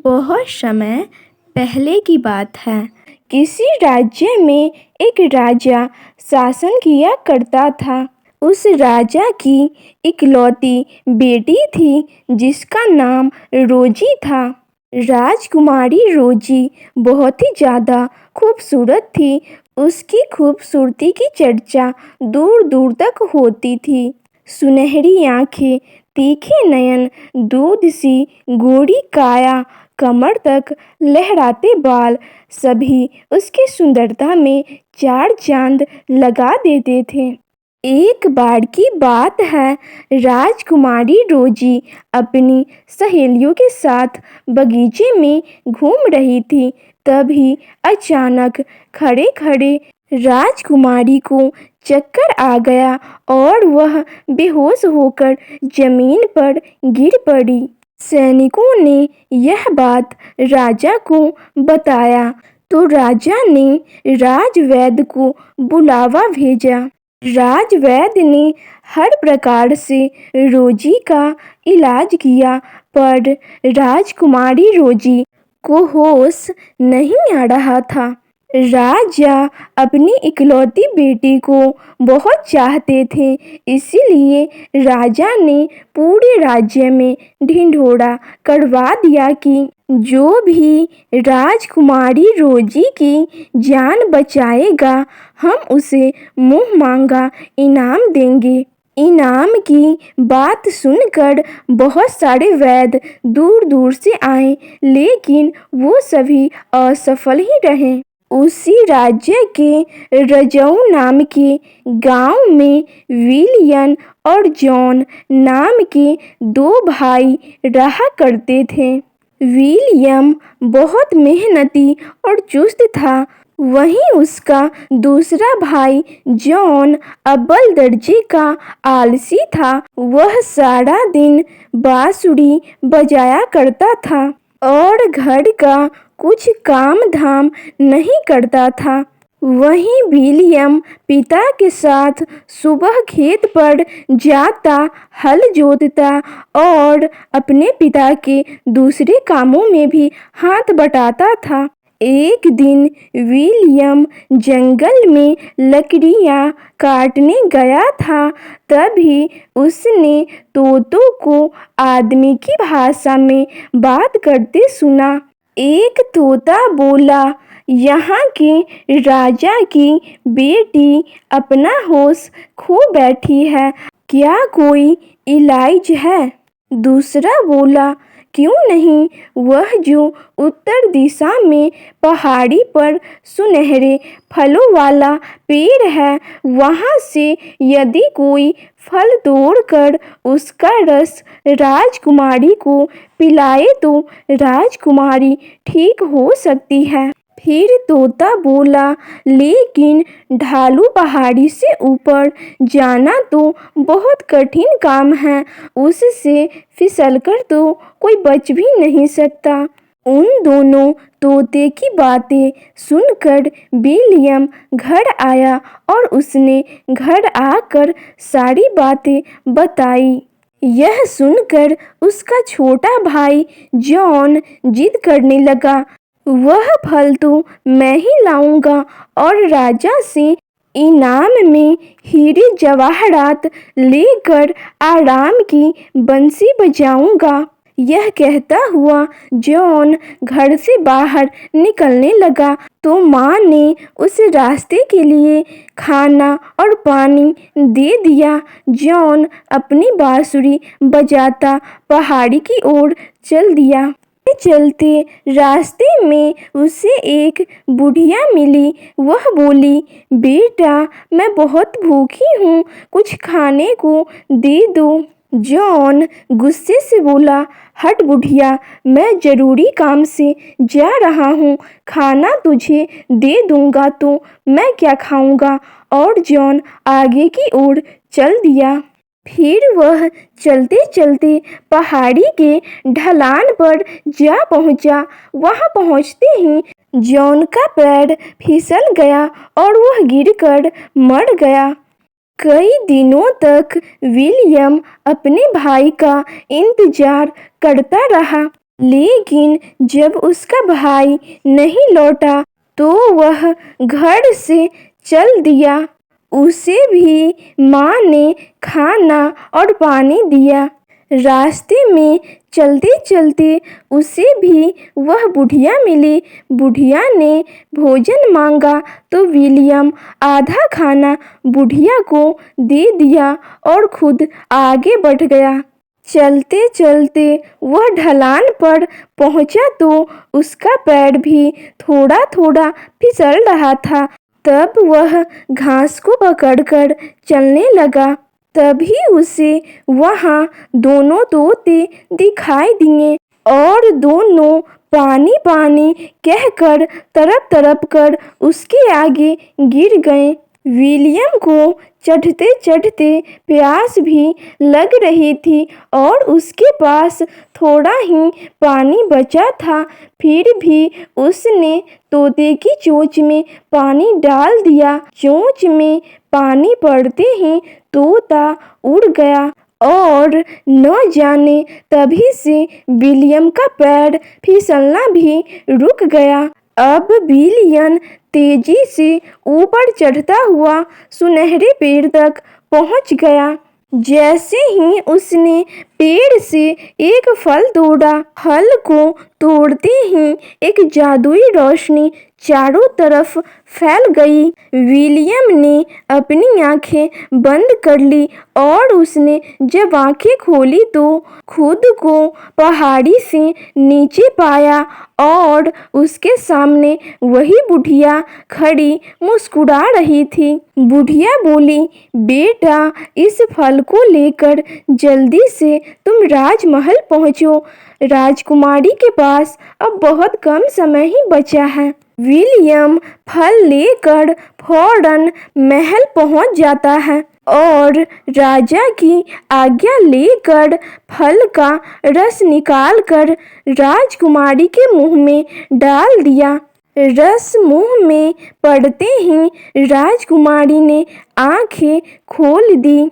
बहुत समय पहले की बात है। किसी राज्य में एक राजा शासन किया करता था। उस राजा की इकलौती बेटी थी जिसका नाम रोजी था। राजकुमारी रोजी बहुत ही ज़्यादा खूबसूरत थी। उसकी खूबसूरती की चर्चा दूर दूर तक होती थी। सुनहरी आंखें, तीखे नयन, दूध सी गोरी काया, कमर तक लहराते बाल, सभी उसकी सुंदरता में चार चांद लगा देते थे। एक बार की बात है, राजकुमारी रोजी अपनी सहेलियों के साथ बगीचे में घूम रही थी। तभी अचानक खड़े खड़े राजकुमारी को चक्कर आ गया और वह बेहोश होकर जमीन पर गिर पड़ी। सैनिकों ने यह बात राजा को बताया तो राजा ने राजवैद्य को बुलावा भेजा। राजवैद्य ने हर प्रकार से रोजी का इलाज किया पर राजकुमारी रोजी को होश नहीं आ रहा था। राजा अपनी इकलौती बेटी को बहुत चाहते थे, इसीलिए राजा ने पूरे राज्य में ढिंढोरा करवा दिया कि जो भी राजकुमारी रोजी की जान बचाएगा, हम उसे मुँह मांगा इनाम देंगे। इनाम की बात सुनकर बहुत सारे वैद्य दूर दूर से आए, लेकिन वो सभी असफल ही रहे। उसी राज्य के रजऊ नाम के गांव में विलियम और जॉन नाम के दो भाई रहा करते थे। विलियम बहुत मेहनती और चुस्त था, वहीं उसका दूसरा भाई जॉन अव्वल दर्जे का आलसी था। वह सारा दिन बांसुरी बजाया करता था और घर का कुछ काम धाम नहीं करता था। वहीं विलियम पिता के साथ सुबह खेत पर जाता, हल जोतता और अपने पिता के दूसरे कामों में भी हाथ बटाता था। एक दिन विलियम जंगल में लकड़ियां काटने गया था, तभी उसने तोतों को आदमी की भाषा में बात करते सुना। एक तोता बोला, यहाँ के राजा की बेटी अपना होश खो बैठी है, क्या कोई इलाज है? दूसरा बोला, क्यों नहीं, वह जो उत्तर दिशा में पहाड़ी पर सुनहरे फलों वाला पेड़ है, वहाँ से यदि कोई फल तोड़कर उसका रस राजकुमारी को पिलाए तो राजकुमारी ठीक हो सकती है। फिर तोता बोला, लेकिन ढालू पहाड़ी से ऊपर जाना तो बहुत कठिन काम है, उससे फिसलकर तो कोई बच भी नहीं सकता। उन दोनों तोते की बातें सुनकर विलियम घर आया और उसने घर आकर सारी बातें बताई। यह सुनकर उसका छोटा भाई जॉन जिद करने लगा, वह फल तो मैं ही लाऊंगा और राजा से इनाम में हीरे जवाहरात लेकर आराम की बंसी बजाऊंगा। यह कहता हुआ जॉन घर से बाहर निकलने लगा तो माँ ने उसे रास्ते के लिए खाना और पानी दे दिया। जॉन अपनी बांसुरी बजाता पहाड़ी की ओर चल दिया। चलते रास्ते में उसे एक बुढ़िया मिली। वह बोली, बेटा मैं बहुत भूखी हूँ, कुछ खाने को दे दो। जॉन गुस्से से बोला, हट बुढ़िया, मैं जरूरी काम से जा रहा हूँ, खाना तुझे दे दूंगा तो मैं क्या खाऊंगा। और जॉन आगे की ओर चल दिया। फिर वह चलते चलते पहाड़ी के ढलान पर जा पहुंचा। वहां पहुंचते ही जॉन का पैर फिसल गया और वह गिरकर मर गया। कई दिनों तक विलियम अपने भाई का इंतजार करता रहा। लेकिन जब उसका भाई नहीं लौटा तो वह घर से चल दिया। उसे भी माँ ने खाना और पानी दिया। रास्ते में चलते चलते उसे भी वह बुढ़िया मिली। बुढ़िया ने भोजन मांगा तो विलियम आधा खाना बुढ़िया को दे दिया और खुद आगे बढ़ गया। चलते चलते वह ढलान पर पहुंचा तो उसका पैर भी थोड़ा थोड़ा फिसल रहा था। तब वह घास को पकड़कर चलने लगा। तभी उसे वहाँ दोनों तोते दिखाई दिए और दोनों पानी पानी कहकर तड़प तड़प कर उसके आगे गिर गए। विलियम को चढ़ते चढ़ते प्यास भी लग रही थी और उसके पास थोड़ा ही पानी बचा था। फिर भी उसने तोते की चोंच में पानी डाल दिया। चोंच में पानी पड़ते ही तोता उड़ गया और न जाने तभी से विलियम का पैर फिसलना भी रुक गया। अब विलियम तेजी से ऊपर चढ़ता हुआ सुनहरे पेड़ तक पहुंच गया। जैसे ही उसने पेड़ से एक फल तोड़ा, फल को तोड़ते ही एक जादुई रोशनी चारों तरफ फैल गई। विलियम ने अपनी आंखें बंद कर ली और उसने जब आंखें खोली तो खुद को पहाड़ी से नीचे पाया और उसके सामने वही बुढ़िया खड़ी मुस्कुरा रही थी। बुढ़िया बोली, बेटा, इस फल को लेकर जल्दी से तुम राजमहल पहुंचो। राजकुमारी के पास अब बहुत कम समय ही बचा है। विलियम फल लेकर फौरन महल पहुंच जाता है और राजा की आज्ञा लेकर फल का रस निकालकर राजकुमारी के मुंह में डाल दिया। रस मुंह में पड़ते ही राजकुमारी ने आंखें खोल दी।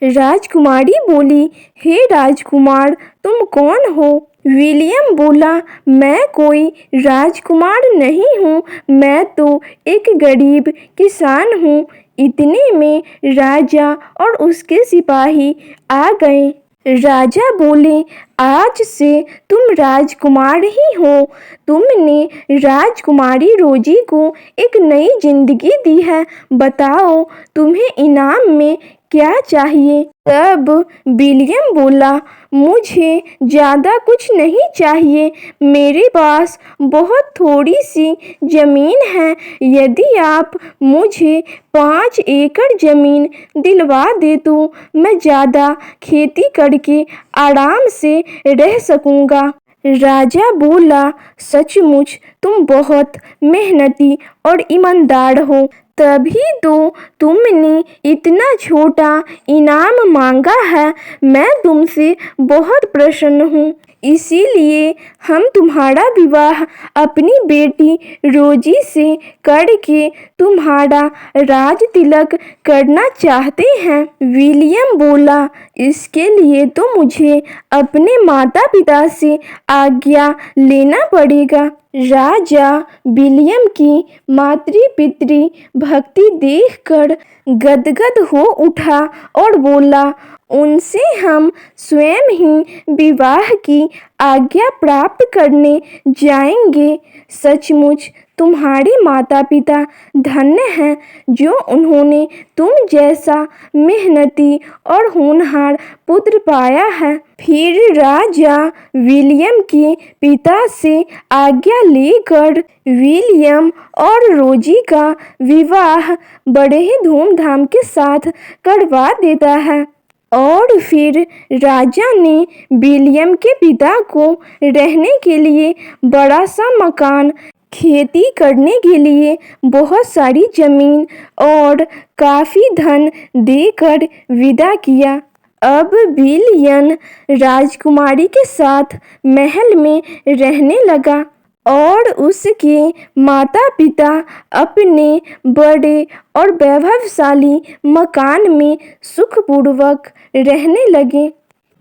राजकुमारी बोली, हे राजकुमार, तुम कौन हो? विलियम बोला, मैं कोई राजकुमार नहीं हूँ, मैं तो एक गरीब किसान हूँ। इतने में राजा और उसके सिपाही आ गए। राजा बोले, आज से तुम राजकुमार ही हो। तुमने राजकुमारी रोजी को एक नई जिंदगी दी है। बताओ, तुम्हें इनाम में क्या चाहिए? तब विलियम बोला, मुझे ज़्यादा कुछ नहीं चाहिए। मेरे पास बहुत थोड़ी सी ज़मीन है। यदि आप मुझे 5 एकड़ ज़मीन दिलवा दे तो मैं ज़्यादा खेती करके आराम से रह सकूँगा। राजा बोला, सचमुच तुम बहुत मेहनती और ईमानदार हो, तभी तो तुमने इतना छोटा इनाम मांगा है। मैं तुमसे बहुत प्रसन्न हूँ, इसीलिए हम तुम्हारा विवाह अपनी बेटी रोजी से करके तुम्हारा राज तिलक करना चाहते हैं। विलियम बोला, इसके लिए तो मुझे अपने माता पिता से आज्ञा लेना पड़ेगा। राजा विलियम की मातृ पितृ भक्ति देखकर गदगद हो उठा और बोला, उनसे हम स्वयं ही विवाह की आज्ञा प्राप्त करने जाएंगे। सचमुच तुम्हारे माता पिता धन्य हैं जो उन्होंने तुम जैसा मेहनती और होनहार पुत्र पाया है। फिर राजा विलियम के पिता से आज्ञा लेकर विलियम और रोजी का विवाह बड़े ही धूमधाम के साथ करवा देता है। और फिर राजा ने विलियम के पिता को रहने के लिए बड़ा सा मकान, खेती करने के लिए बहुत सारी जमीन और काफ़ी धन देकर विदा किया। अब विलियम राजकुमारी के साथ महल में रहने लगा और उसके माता पिता अपने बड़े और वैभवशाली मकान में सुखपूर्वक रहने लगे।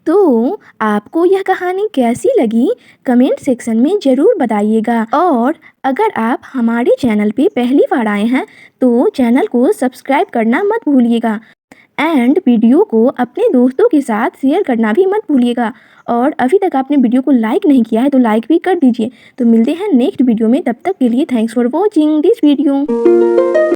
तो आपको यह कहानी कैसी लगी कमेंट सेक्शन में ज़रूर बताइएगा। और अगर आप हमारे चैनल पे पहली बार आए हैं तो चैनल को सब्सक्राइब करना मत भूलिएगा एंड वीडियो को अपने दोस्तों के साथ शेयर करना भी मत भूलिएगा। और अभी तक आपने वीडियो को लाइक नहीं किया है तो लाइक भी कर दीजिए। तो मिलते हैं नेक्स्ट वीडियो में, तब तक के लिए thanks for watching this video.